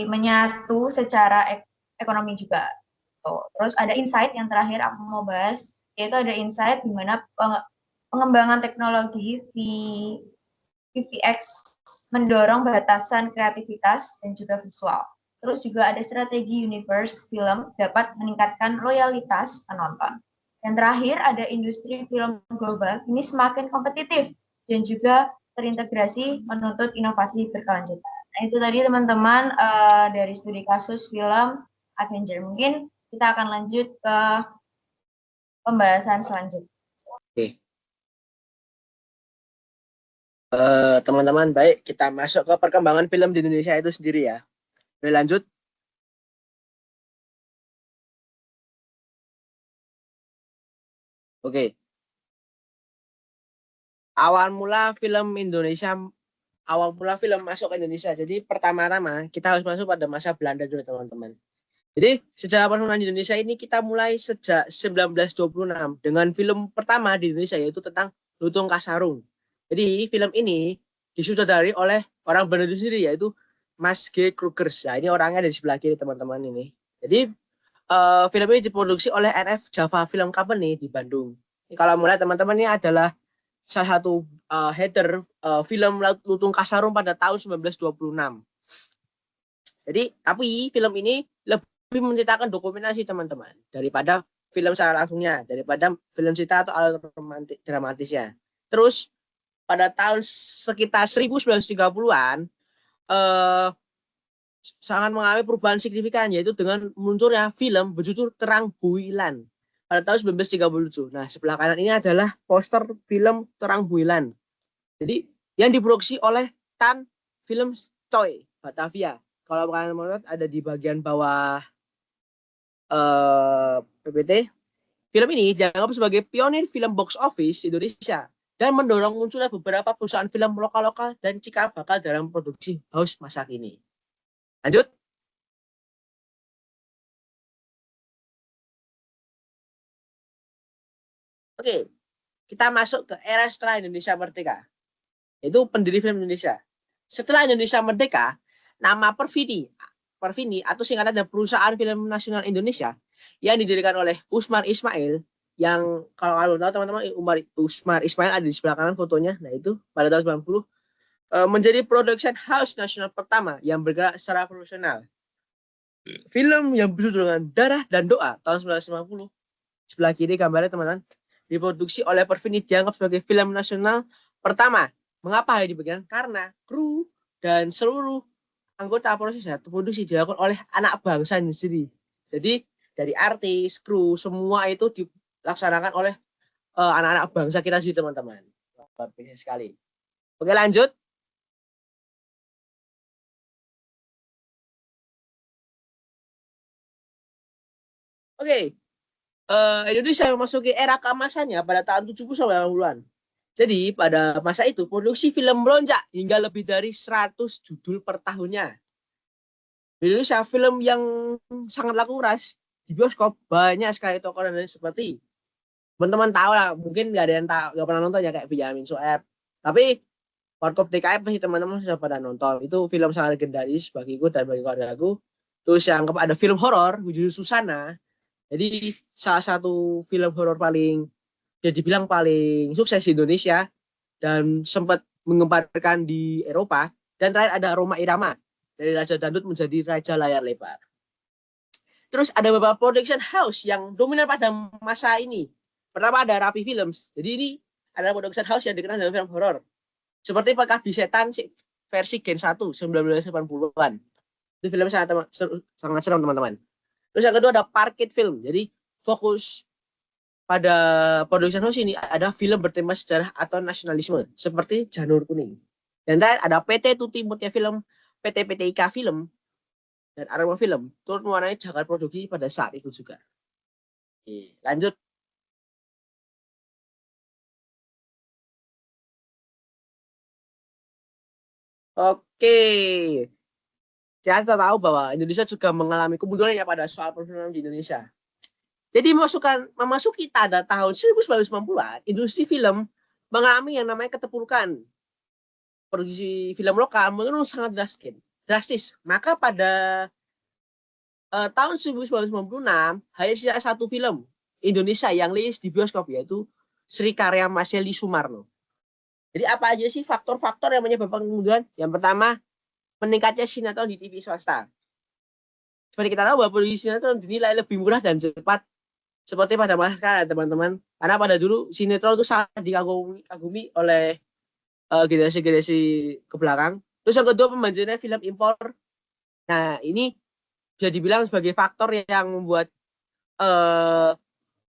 menyatu secara ekonomi juga. Terus ada insight yang terakhir aku mau bahas, yaitu ada insight di mana pengembangan teknologi VFX mendorong batasan kreativitas dan juga visual. Terus juga ada strategi universe film dapat meningkatkan loyalitas penonton. Dan terakhir ada industri film global ini semakin kompetitif dan juga terintegrasi menuntut inovasi berkelanjutan. Nah, itu tadi teman-teman dari studi kasus film Avenger. Mungkin kita akan lanjut ke pembahasan selanjutnya. Oke. Teman-teman, baik, kita masuk ke perkembangan film di Indonesia itu sendiri ya. Boleh lanjut? Oke. Awal mula film masuk ke Indonesia. Jadi pertama-tama kita harus masuk pada masa Belanda dulu, teman-teman. Jadi sejarah perfilman di Indonesia ini kita mulai sejak 1926 dengan film pertama di Indonesia, yaitu tentang Lutung Kasarung. Jadi film ini disutradari oleh orang Belanda sendiri, yaitu Mas G. Krugers. Nah, ini orangnya ada di sebelah kiri, teman-teman ini. Jadi film ini diproduksi oleh NF Java Film Company di Bandung. Ini kalau mulai teman-teman, ini adalah salah satu header film Lutung Kasarung pada tahun 1926. Jadi, tapi film ini lebih menceritakan dokumentasi, teman-teman, daripada film secara langsungnya, daripada film cerita atau alat dramatisnya. Terus pada tahun sekitar 1930-an sangat mengalami perubahan signifikan, yaitu dengan munculnya film berjudul Terang Builan pada tahun 1937. Nah, sebelah kanan ini adalah poster film Terang Builan. Jadi yang diproduksi oleh Tan Film Choi Batavia. Kalau kalian mau lihat ada di bagian bawah PPT. Film ini dianggap sebagai pionir film box office Indonesia dan mendorong munculnya beberapa perusahaan film lokal-lokal dan cikal bakal dalam produksi house masa kini. Lanjut. Oke, kita masuk ke era setelah Indonesia Merdeka. Itu pendiri film Indonesia. Setelah Indonesia Merdeka, nama Perfini atau singkatan dari Perusahaan Film Nasional Indonesia yang didirikan oleh Usmar Ismail, yang kalau kalian tahu teman-teman, Usmar Ismail ada di sebelah kanan fotonya. Nah, itu pada tahun 90 menjadi production house nasional pertama yang bergerak secara profesional. Film yang berjudul dengan Darah dan Doa tahun 1950, sebelah kiri gambarnya teman-teman, diproduksi oleh Perfini, dianggap sebagai film nasional pertama. Mengapa hal ini demikian? Karena kru dan seluruh anggota prosesnya produksi dilakukan oleh anak bangsa sendiri. Jadi dari artis, kru, semua itu dilaksanakan oleh anak-anak bangsa kita sih, teman-teman. Luar biasa sekali. Oke, lanjut. Oke. Indonesia memasuki era keemasannya pada tahun 70-80-an. Jadi pada masa itu produksi film melonjak hingga lebih dari 100 judul per tahunnya. Di Indonesia film yang sangat laku keras di bioskop banyak sekali tokoh dan lain seperti teman-teman tahu lah, mungkin nggak ada yang tahu, nggak pernah nonton ya, kayak Benyamin Sueb. Tapi Warkop DKI pasti teman-teman sudah pada nonton. Itu film sangat legendaris bagiku dan bagi keluargaku. Terus yang ada film horor judul Susana. Jadi salah satu film horor paling ya dibilang paling sukses di Indonesia dan sempat mengembarkan di Eropa. Dan terakhir ada Roma Irama, dari Raja Dangdut menjadi Raja Layar Lebar. Terus ada beberapa production house yang dominan pada masa ini. Pertama ada Rapi Films. Jadi ini adalah production house yang dikenal dalam film horor. Seperti Pengabdi Setan versi Gen 1 1980-an. Itu film sangat seram teman-teman. Terus yang kedua ada Parkit Film. Jadi fokus pada production house ini ada film bertema sejarah atau nasionalisme seperti Janur Kuning. Dan ada PT Tuti Mutia Film, PT PTIK Film, dan Aroma Film turut mewarnai jangkar produksi pada saat itu juga. Oke, lanjut. Oke, kita tahu bahwa Indonesia juga mengalami kemunduran ya pada soal perfilman di Indonesia. Jadi memasuki tanda tahun 1990-an, industri film mengalami yang namanya keterpurukan. Produksi film lokal menurun sangat drastis. Maka pada tahun 1996 hanya sisa satu film Indonesia yang rilis di bioskop, yaitu Sri Karya Maseli Sumarno. Jadi apa aja sih faktor-faktor yang menyebabkan kemunduran? Yang pertama, meningkatnya sinetron di TV swasta. Seperti kita tahu bahwa produksi sinetron dinilai lebih murah dan cepat seperti pada masa sekarang, teman-teman. Karena pada dulu sinetron itu sangat dikagumi oleh generasi-generasi ke belakang. Terus yang kedua, pembanjirnya film impor. Nah, ini bisa dibilang sebagai faktor yang membuat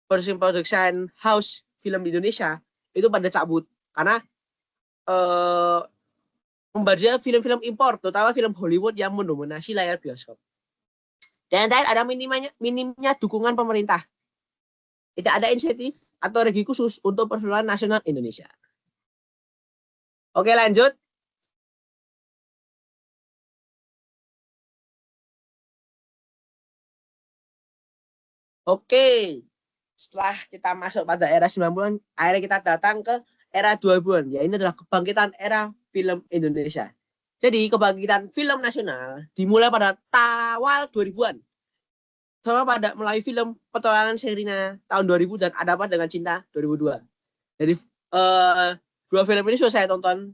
production house film di Indonesia itu pada cabut. Karena membanjirnya film-film impor, terutama film Hollywood yang mendominasi layar bioskop. Dan ada minimnya dukungan pemerintah. Tidak ada insentif atau regi khusus untuk perfilman nasional Indonesia. Oke, lanjut. Oke, setelah kita masuk pada era 90-an, akhirnya kita datang ke era 2000-an. Ya, ini adalah kebangkitan era film Indonesia. Jadi, kebangkitan film nasional dimulai pada awal 2000-an. Sama pada melalui film Petualangan Sherina tahun 2000 dan Ada Apa Dengan Cinta 2002. Jadi, dua film ini sudah saya tonton.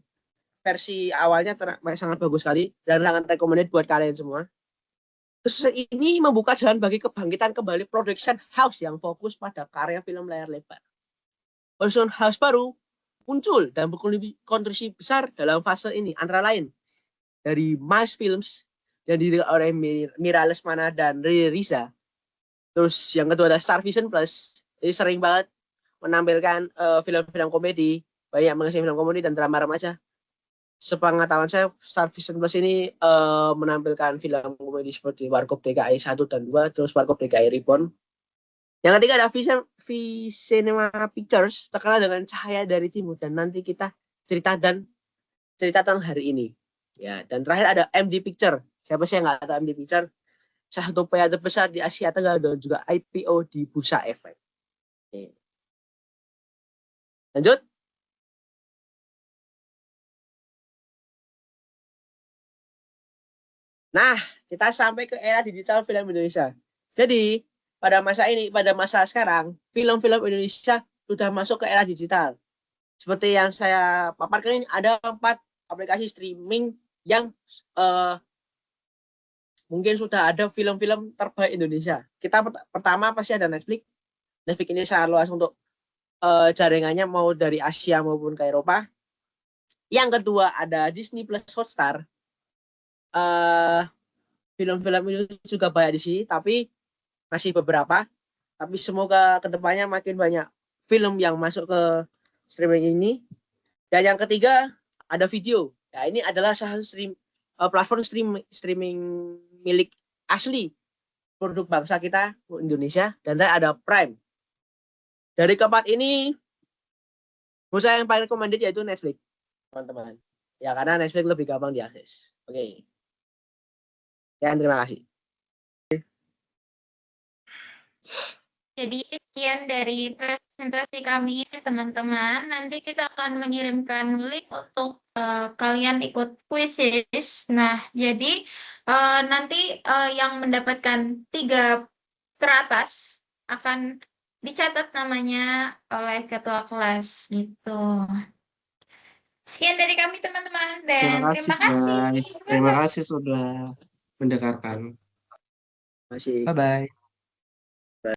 Versi awalnya sangat bagus sekali dan sangat recommended buat kalian semua. Terus ini membuka jalan bagi kebangkitan kembali production house yang fokus pada karya film layar lebar. Production house baru muncul dan berkontribusi besar dalam fase ini, antara lain dari Mas Films yang dirilis oleh Mira Lesmana dan Riri Riza. Terus yang kedua ada Star Vision Plus, jadi sering banget menampilkan film-film komedi, banyak mengisi film komedi dan drama remaja. Sepengetahuan saya, Star Vision Plus ini menampilkan film komedi seperti Warkop DKI 1 dan 2, terus Warkop DKI Reborn. Yang ketiga ada Cinema Pictures, terkenal dengan Cahaya dari Timur, dan nanti kita cerita tentang hari ini. Ya, dan terakhir ada MD Picture. Siapa sih yang nggak tahu MD Picture? Salah satu player terbesar di Asia Tenggara dan juga IPO di Bursa Efek. Oke. Lanjut. Nah, kita sampai ke era digital film Indonesia. Jadi, pada masa sekarang, film-film Indonesia sudah masuk ke era digital. Seperti yang saya paparkan ini, ada 4 aplikasi streaming yang mungkin sudah ada film-film terbaik Indonesia. Kita pertama pasti ada Netflix. Netflix ini sangat luas untuk jaringannya mau dari Asia maupun ke Eropa. Yang kedua ada Disney Plus Hotstar. Film-film ini juga banyak di sini, tapi masih beberapa. Tapi semoga kedepannya makin banyak film yang masuk ke streaming ini. Dan yang ketiga ada video. Ya, ini adalah salah satu platform streaming milik asli produk bangsa kita Indonesia. Dan ada Prime. Dari keempat ini, menurut saya yang paling recommended yaitu Netflix, teman-teman. Ya, karena Netflix lebih gampang diakses. Oke. Ya, terima kasih. Jadi sekian dari presentasi kami, teman-teman. Nanti kita akan mengirimkan link untuk kalian ikut quizzes. Nah, jadi nanti yang mendapatkan 3 teratas akan dicatat namanya oleh ketua kelas gitu. Sekian dari kami, teman-teman, dan Terima kasih, guys. Terima kasih sudah mendengarkan. Masih. Bye-bye.